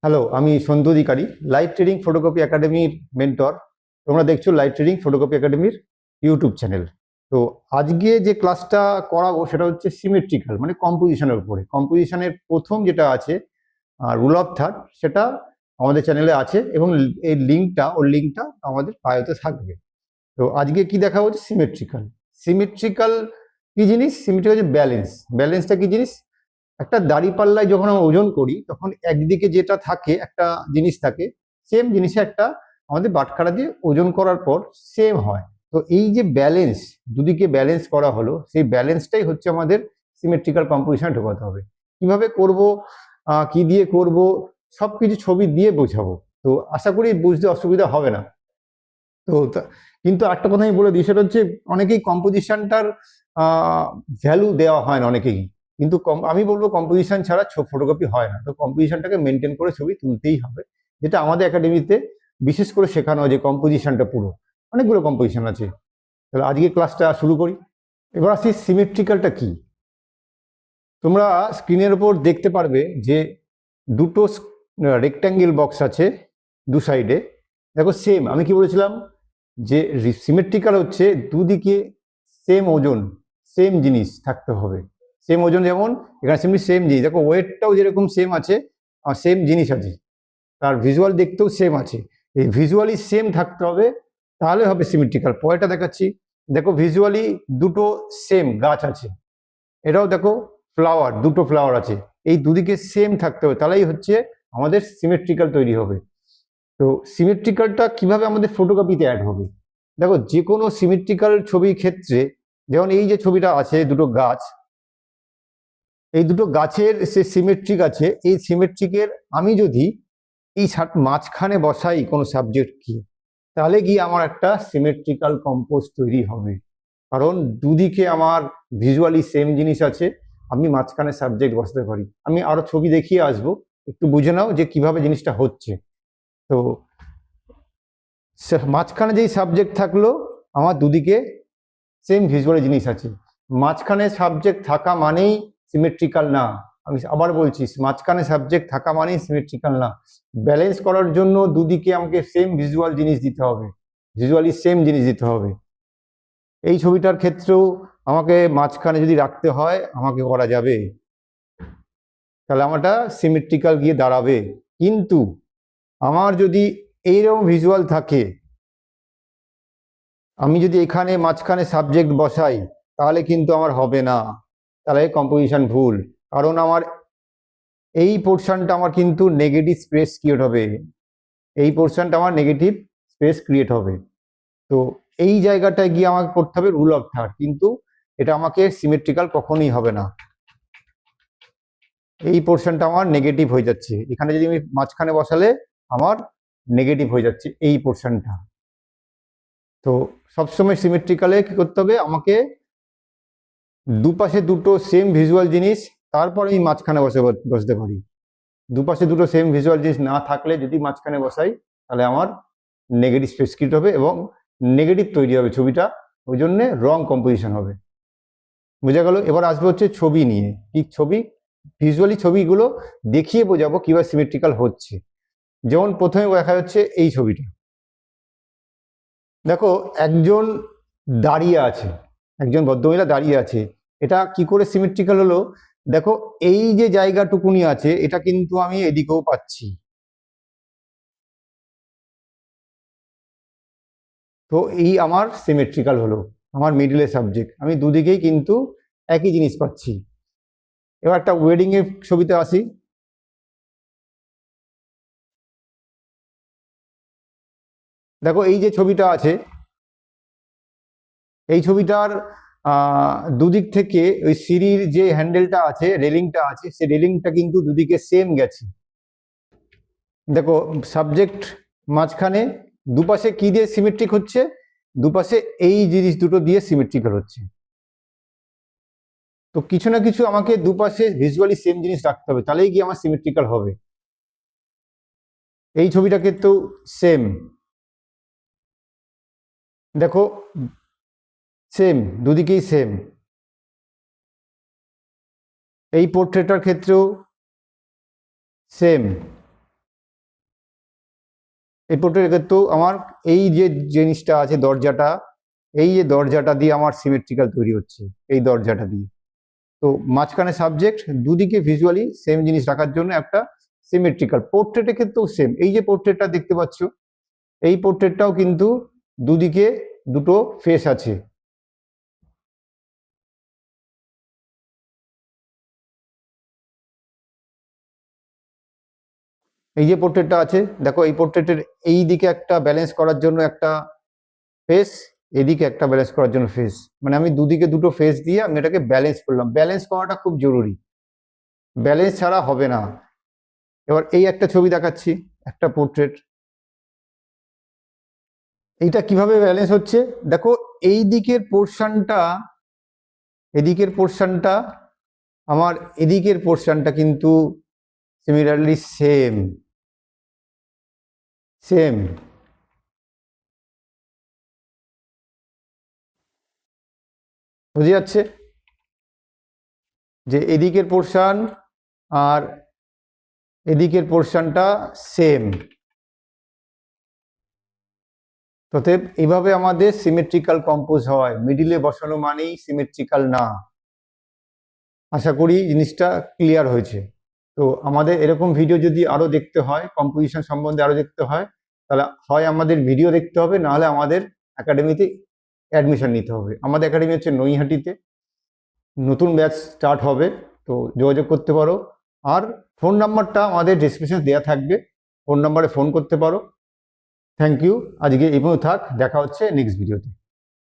Hello, আমি সন্তু অধিকারী, live trading photocopy একাডেমির mentor. তোমরা দেখছো লাইভ ট্রেডিং ফটোকপি একাডেমির ইউটিউব চ্যানেল। তো আজকে যে ক্লাসটা করাবো সেটা হচ্ছে সিমেট্রিক্যাল, মানে কম্পোজিশনের উপরে। কম্পোজিশনের প্রথম যেটা আছে রুল অফ থার্ড, সেটা আমাদের চ্যানেলে আছে এবং এই লিঙ্কটা আমাদের বায়োতে থাকবে। তো আজকে কি দেখা হচ্ছে সিমেট্রিক্যাল। সিমেট্রিক্যাল কি জিনিস? সিমেট্রিক্যাল হচ্ছে ব্যালেন্স। ব্যালেন্সটা কি জিনিস? একটা দাঁড়িপাল্লায় যখন আমরা ওজন করি তখন একদিকে যেটা থাকে, একটা জিনিস থাকে, সেম জিনিসে একটা আমাদের বাটখারা দিয়ে ওজন করার পর সেম হয়। তো এই যে ব্যালেন্স, দুদিকে ব্যালেন্স করা হলো, সেই ব্যালেন্সটাই হচ্ছে আমাদের সিমেট্রিক্যাল কম্পোজিশনে ঢোকাতে হবে। কিভাবে করব, কি দিয়ে করব, সবকিছু ছবি দিয়ে বোঝাবো। তো আশা করি বুঝতে অসুবিধা হবে না। তো কিন্তু একটা কথা আমি বলে দিই, সেটা হচ্ছে অনেকেই কম্পোজিশনটার ভ্যালু দেওয়া হয় না অনেকেই। কিন্তু আমি বলবো কম্পোজিশন ছাড়া ফটোকপি হয় না। তো কম্পোজিশনটাকে মেনটেন করে ছবি তুলতেই হবে, যেটা আমাদের একাডেমিতে বিশেষ করে শেখানো হয় যে কম্পোজিশনটা পুরো। অনেকগুলো কম্পোজিশন আছে। তাহলে আজকে ক্লাসটা শুরু করি। এবার আসি সিমেট্রিক্যালটা কি। তোমরা স্ক্রিনের উপর দেখতে পারবে যে দুটো রেক্ট্যাঙ্গেল বক্স আছে দু সাইডে। দেখো সেম, আমি কি বলেছিলাম যে সিমেট্রিক্যাল হচ্ছে দুদিকে সেম ওজন, সেম জিনিস থাকতে হবে। সেম ওজন যেমন এখানে সেমনি সেম জিনিস, দেখো ওয়েটটাও যেরকম সেম আছে আর সেম জিনিস আছে, তার ভিজুয়াল দেখতেও সেম আছে। এই ভিজুয়ালি সেম থাকতে হবে, তাহলে হবে সিমেট্রিক্যাল। পরেরটা দেখাচ্ছি। দেখো ভিজুয়ালি দুটো সেম গাছ আছে, এটাও দেখো ফ্লাওয়ার, দুটো ফ্লাওয়ার আছে। এই দুদিকে সেম থাকতে হবে, তাহলেই হচ্ছে আমাদের সিমেট্রিক্যাল তৈরি হবে। তো সিমেট্রিক্যালটা কিভাবে আমাদের ফটোকপিতে অ্যাড হবে? দেখো যে কোনো সিমেট্রিক্যাল ছবির ক্ষেত্রে, যেমন এই যে ছবিটা আছে দুটো গাছ, এই দুটো গাছের সে সিমেট্রিক আছে। এই সিমেট্রিকের আমি যদি এই মাঝখানে বসাই কোনো সাবজেক্ট কি, তাহলে গিয়ে আমার একটা সিমেট্রিক্যাল কম্পোজ তৈরি হবে। কারণ দুদিকে আমার ভিজুয়ালি সেম জিনিস আছে, আমি মাঝখানে সাবজেক্ট বসাতে পারি। আমি আরো ছবি দেখিয়ে আসবো, একটু বুঝে নাও যে কিভাবে জিনিসটা হচ্ছে। তো মাঝখানে যেই সাবজেক্ট থাকলো, আমার দুদিকে সেম ভিজুয়ালি জিনিস আছে। মাঝখানে সাবজেক্ট থাকা মানেই সিমেট্রিক্যাল না। আমি আবার বলছি, মাঝখানে সাবজেক্ট থাকা মানেই সিমেট্রিক্যাল না। ব্যালেন্স করার জন্য দুদিকে আমাকে সেম ভিজুয়াল জিনিস দিতে হবে, ভিজুয়ালি সেম জিনিস দিতে হবে। এই ছবিটার ক্ষেত্রেও আমাকে মাঝখানে যদি রাখতে হয় আমাকে করা যাবে, তাহলে আমারটা সিমেট্রিক্যাল গিয়ে দাঁড়াবে। কিন্তু আমার যদি এইরকম ভিজুয়াল থাকে, আমি যদি এখানে মাঝখানে সাবজেক্ট বসাই, তাহলে কিন্তু আমার হবে না, তাহলে কম্পোজিশন ভুল। কারণ আমার এই পোর্শনটা আমার কিন্তু নেগেটিভ স্পেস ক্রিয়েট হবে, এই পোর্শনটা আমার নেগেটিভ স্পেস ক্রিয়েট হবে। তো এই জায়গাটায় গিয়ে আমাকে করতে হবে রুল অফ থার্ড, কিন্তু এটা আমাকে সিমেট্রিক্যাল কখনোই হবে না। এই পোর্শনটা আমার নেগেটিভ হয়ে যাচ্ছে, এখানে যদি আমি মাঝখানে বসালে আমার নেগেটিভ হয়ে যাচ্ছে এই পোর্শনটা। তো সবসময় সিমেট্রিক্যালে কি করতে হবে, আমাকে দুপাশে দুটো সেম ভিজুয়াল জিনিস, তারপরে আমি মাঝখানে বসতে পারি। দুপাশে দুটো সেম ভিজুয়াল জিনিস না থাকলে যদি মাঝখানে বসাই, তাহলে আমার নেগেটিভ স্পেস ক্রিয়েট হবে এবং নেগেটিভ তৈরি হবে ছবিটা, ওই জন্যে রং কম্পোজিশন হবে। বোঝা গেল? এবার আসবে হচ্ছে ছবি নিয়ে। কি ছবি? ভিজুয়ালি ছবিগুলো দেখিয়ে বোঝাবো কিভাবে সিমেট্রিক্যাল হচ্ছে। যেমন প্রথমে দেখা যাচ্ছে এই ছবিটা, দেখো একজন দাঁড়িয়ে আছে, একজন ভদ্রমহিলা দাঁড়িয়ে আছে। এটা কি করে সিমেট্রিক্যাল হলো? দেখো এই যে জায়গাটুকুনি আছে, এটা কিন্তু আমি এদিকেও পাচ্ছি। তো এই আমার সিমেট্রিক্যাল হলো, আমার মিডিলে সাবজেক্ট, আমি দুদিকেই কিন্তু একই জিনিস পাচ্ছি। এবার একটা ওয়েডিং এর ছবিতে আসি। দেখো এই যে ছবিটা আছে, এই ছবিটার দুদিক থেকে ওই সিঁড়ির যে হ্যান্ডেলটা আছে, রেলিংটা আছে, সেই রেলিংটা কিন্তু দুদিকে সেম গেছে। দেখো সাবজেক্ট মাঝখানে, দুপাশে কি দিয়ে সিমেট্রিক হচ্ছে? দুপাশে এই জিনিস দুটো দিয়ে সিমেট্রিক্যাল হচ্ছে। তো কিছু না কিছু আমাকে দুপাশে ভিজুয়ালি সেম জিনিস রাখতে হবে, তাহলেই কি আমার সিমেট্রিক্যাল হবে। এই ছবিটা কিন্তু সেম, দেখো সেম, দুদিকেই সেম। এই পোর্ট্রেটার ক্ষেত্রেও সেম, এই পোর্ট্রেটের ক্ষেত্রেও আমার এই যে জিনিসটা আছে দরজাটা, এই যে দরজাটা দিয়ে আমার সিমেট্রিক্যাল তৈরি হচ্ছে, এই দরজাটা দিয়ে। তো মাঝখানে সাবজেক্ট, দুদিকে ভিজুয়ালি সেম জিনিস রাখার জন্য একটা সিমেট্রিক্যাল। পোর্ট্রেটের ক্ষেত্রেও সেম, এই যে পোর্ট্রেটটা দেখতে পাচ্ছ, এই পোর্ট্রেটটাও কিন্তু দুদিকে দুটো ফেস আছে। এই যে পোর্ট্রেটটা আছে দেখো, এই পোর্ট্রেটের এই দিকে একটা ব্যালেন্স করার জন্য একটা ফেস, এদিকে একটা ব্যালেন্স করার জন্য ফেস, মানে আমি দুদিকে দুটো ফেস দিয়ে আমি এটাকে ব্যালেন্স করলাম। ব্যালেন্স করাটা খুব জরুরি, ব্যালেন্স ছাড়া হবে না। এবার এই একটা ছবি দেখাচ্ছি, একটা পোর্ট্রেট, এইটা কিভাবে ব্যালেন্স হচ্ছে দেখো। এই দিকের পোর্শনটা, এদিকের পোর্শনটা আমার এদিকের পোর্শনটা কিন্তু সিমিলারলি সেম সেম। বুঝে যাচ্ছে যে এদিকের পোর্শন আর এদিকের পোর্শনটা সেম। অতএব এইভাবে আমাদের সিমেট্রিক্যাল কম্পোজ হয়, মিডিলে বসানো মানেই সিমেট্রিক্যাল না। আশা করি জিনিসটা ক্লিয়ার হয়েছে। তো আমাদের এরকম ভিডিও যদি আরো দেখতে হয়, কম্পোজিশন সম্বন্ধে আরো দেখতে হয়, তাহলে হয় আমাদের ভিডিও দেখতে হবে, নাহলে আমাদের একাডেমিতে অ্যাডমিশন নিতে হবে। আমাদের একাডেমি হচ্ছে নৈহাটিতে, নতুন ব্যাচ স্টার্ট হবে, তো যোগাযোগ করতে পারো। আর ফোন নাম্বারটা আমাদের ডেসক্রিপশনে দেওয়া থাকবে, ফোন নাম্বারে ফোন করতে পারো। থ্যাংক ইউ, আজকে এই পর্যন্ত থাক, দেখা হচ্ছে নেক্সট ভিডিওতে।